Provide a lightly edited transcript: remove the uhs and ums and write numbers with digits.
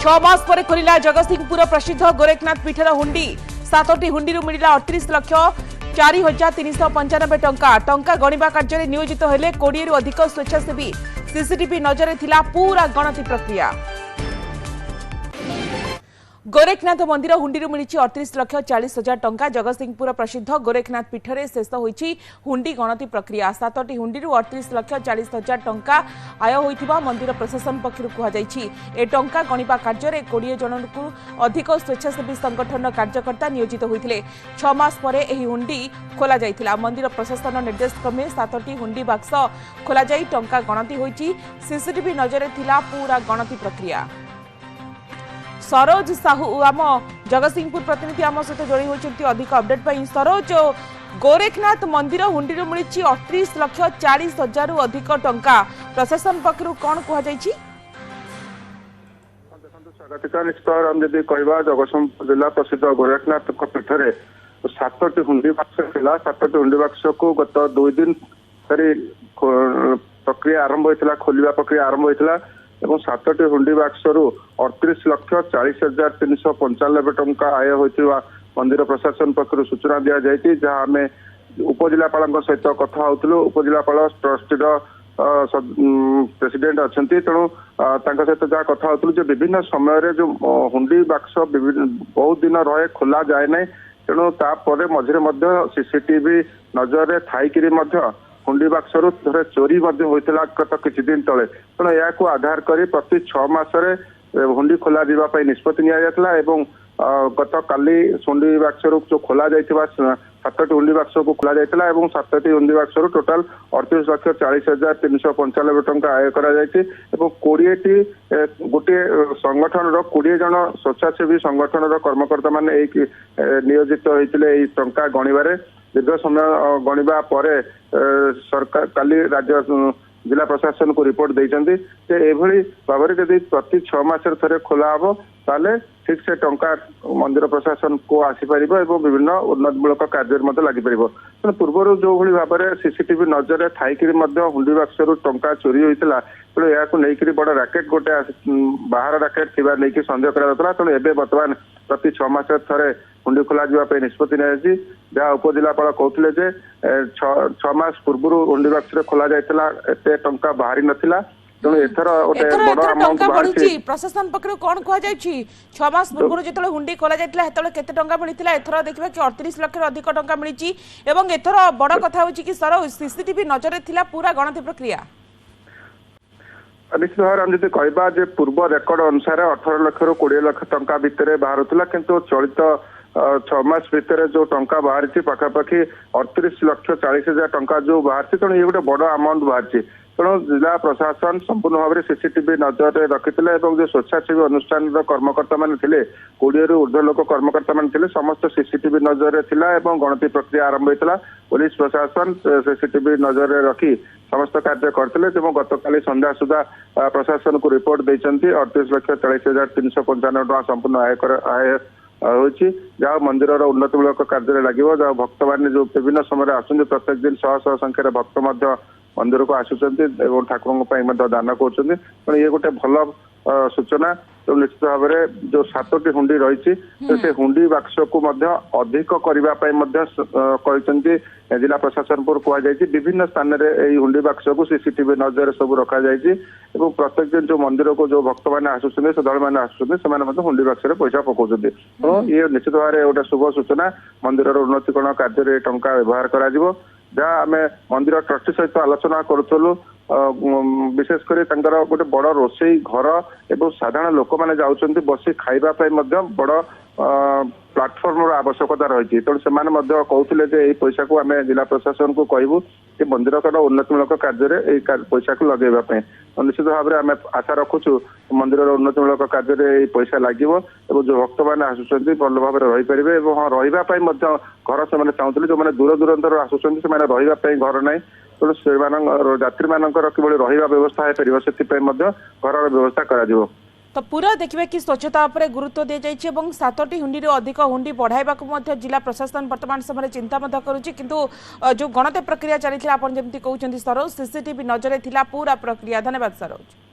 6 मास पर खोलिला जगतसिंहपुर प्रसिद्ध गोरखनाथ पीठर हुंडी 7टी हुंडी मिला 38 लाख 4,395 टंका गणिबा कार्य नियोजित हेले 20 रु अधिक स्वेच्छासेवी सीसीटीवी नजर थिला पूरा गणति प्रक्रिया। गोरखनाथ मंदिर हुंडी मिली 38 लाख 40,000 टंका जगतसिंहपुर प्रसिद्ध गोरखनाथ पीठरे शेष होईची हुंडी गणति प्रक्रिया 7टी हुंडी 38 लाख 40,000 टंका आय होइथिबा मंदिर प्रशासन पक्षरु कुहा जायछि। ए टंका गणिबा कार्य 20 जन को अधिक स्वेच्छासेवी संगठन कार्यकर्ता नियोजित होइथिले। 6 मास परे एही हुंडी खोला जायथिला। मंदिर प्रशासन निर्देश क्रमे 7टी हुंडी बाक्स खोला जाई टंका गणति होईची। सीसीटीवी नजर थिला पूरा गणति प्रक्रिया। सरोज साहू आम जगतसिंहपुर प्रतिनिधि आम सहित जोड़ी होती अधिक अपडेट पर। सरोज, गोरखनाथ मंदिर हुंडी मिली 38 लाख 40,000 अधिक टंका प्रशासन पक्षरु कौन कह स्वागतिका निश्चित हम जब कह जगतसिंहपुर जिला प्रसिद्ध गोरखनाथ पीठरे 7टी हुंडी बाक्स था। 7टी हुंडी बाक्स को गत 2 दिन धरी प्रक्रिया आरंभ होता खोलिया प्रक्रिया आरंभ होता एवं 7टी हुंडी बाक्स 38 लाख 40,395 टंका आय होता मंदिर प्रशासन पक्षर सूचना दि जाती। जहाँ आम उपजिलापाल सहित कथा होलु। उपजिलापाल ट्रस्टीर प्रेसिडेंट अच्छा तेणु सहित जहाँ कथा होलु विभिन्न समय जो हुंडी बाक्स बहुत दिन रहे खोला जाए ना तेणु तापर मझे सीसीटीवी नजर थी हुंडी बाक्स थे चोरी होता गत किछि दिन तले। तेणु या आधार कर प्रति 6 मासरे हुंडी खोल जावाई निष्पत्ति नि गत काली हुंडी बाक्स जो खोल 7टी हुंडी बाक्स को खोल 7टी हुंडी बाक्स टोटाल 38 लाख 40,395 टंका आय कर 20टी गोटे संगठन 20 जन स्वेच्छासेवी संगठन कर्मकर्ता मान नियोजित होते टंका गणिबारे दीर्घ समय गणिबा परे सरकार काली राज्य जिला प्रशासन को रिपोर्ट देइचंदी जे एभली भाबरे जदि प्रति 6 मासर थरे खोला हबो ताले ठीक से टंका मंदिर प्रशासन को आसी परिबो एवं विभिन्न उन्नतमूलक कार्य मध्ये लागि परिबो। तो पूर्व जो भली भाबरे सीसीटीवी नजर थाइकरी मध्ये हुंडी बाक्सरु टंका चोरी होइतला तो या को लेकिन बड़ रैकेट गोटे बाहर रैकेट थिबा लेकिन संदेह करा जातला। तो एबे वर्तमान प्रति 6 मास थरे हुंडी खोला जावाई निष्पत्ति नियाजी। जहाँ उपजिलापाल कहते जे 6 मास पूर्व हुंडी बाक्स खोला जाइतला एते टंका बाहरी नथिला तेणु एथर गोटे बड़ अमाउंट बाहरी प्रशासन पक्षरु कोन कह जायछि। 6 मास पूर्व जेतले हुंडी खोला जाइतला हेतले केते टंका मिलितला एथर देखिबा कि 38 लाख अधिक टंका मिलिछि एवं एथर बड़ कथा होछि कि सर सीसीटीवी नजर थिला पूरा गणति प्रक्रिया। निश्चित भाव हम जब कह पूर्व रेकर्ड अनुसार 18 लाख रु 20 लाख टंका भितर बाहर किंतु चलित 6 मास भितर जो टंका बाहरी पाखापाखि 38 लाख 40,000 टंका जो बाहरी तेणु ये गोटे बड़ अमाउंट बाहरी। तेणु जिला प्रशासन संपूर्ण भाव में सीसीटीवी नजर रखी जो स्वेच्छासेवी अनुष्ठान कर्मकर्ता मान 20 रु ऊर्ध्व लोक कर्मकर्ता मान समस्त सीसीटीवी नजर थिला एवं गणति प्रक्रिया आरंभ होता। पुलिस प्रशासन सीसीटीवी नजर रखी समस्त कार्य करते गत काली संध्या सुधा प्रशासन को रिपोर्ट देइचंती 38 लाख 40,395 टका संपूर्ण आय होची। जहाँ मंदिर उन्नतिमूलक कार्य लगे जहाँ भक्त मैंने जो विभिन्न समय आसुँच प्रत्येक दिन शह शह संख्यार भक्त मंदिर को आसुँच ठाकुर दान कर ये गोटे भल सूचना। तो निश्चित भाव में जो 7टी हुंडी रही से हुंडी बाक्स को अधिक करने जिला प्रशासन पर कहुई विभिन्न स्थान में हुंडी बाक्स को सीसीटीवी नजर सब रखा जाए प्रत्येक दिन जो मंदिर को जो भक्त मैंने आसुच्च श्रद्धालु मैंने आसुच्च हुंडी बाक्स पैसा पकाउछन्ति। ये निश्चित भाव में गोटे शुभ सूचना मंदिर उन्नतिकरण कार्य टंका व्यवहार करा जहाँ आम मंदिर ट्रस्टी सहित आलोचना करूँ विशेषकर गोटे बड़ रोसई घर एवं साधारण लोक मैंने जाऊँच बसी खावाई बड़ प्लाटफर्म आवश्यकता रही। तेणु से कहते पैसा को आम जिला प्रशासन को कहूँ कि मंदिर उन्नतिमूलक कार्य पैसा को लगेवाई। निश्चित भाव में आम आशा रखुचु मंदिर उन्नतिमूलक कार्य पैसा लगे जो भक्त मैंने आसुच्च भल भाव में रहीपर हाँ रही घर से चाहते जो मैंने दूर दूरांतर आसुच्च से घर ना तेणु से यात्री मानकर किभली रहिबा व्यवस्था है परिबो सेति मध्य घर व्यवस्था करा दिबो। तो पूरा देखिए कि स्वच्छता पर गुरुत्व दी जाइए 7टी हुंडी अधिक हुंडी बढ़ाइबा जिला प्रशासन वर्तमान समय चिंता करुच्ची किंतु जो गणति प्रक्रिया चली आप जमी कहते सरोज सीसीटीवी नजर थिला पूरा प्रक्रिया। धन्यवाद सरोज।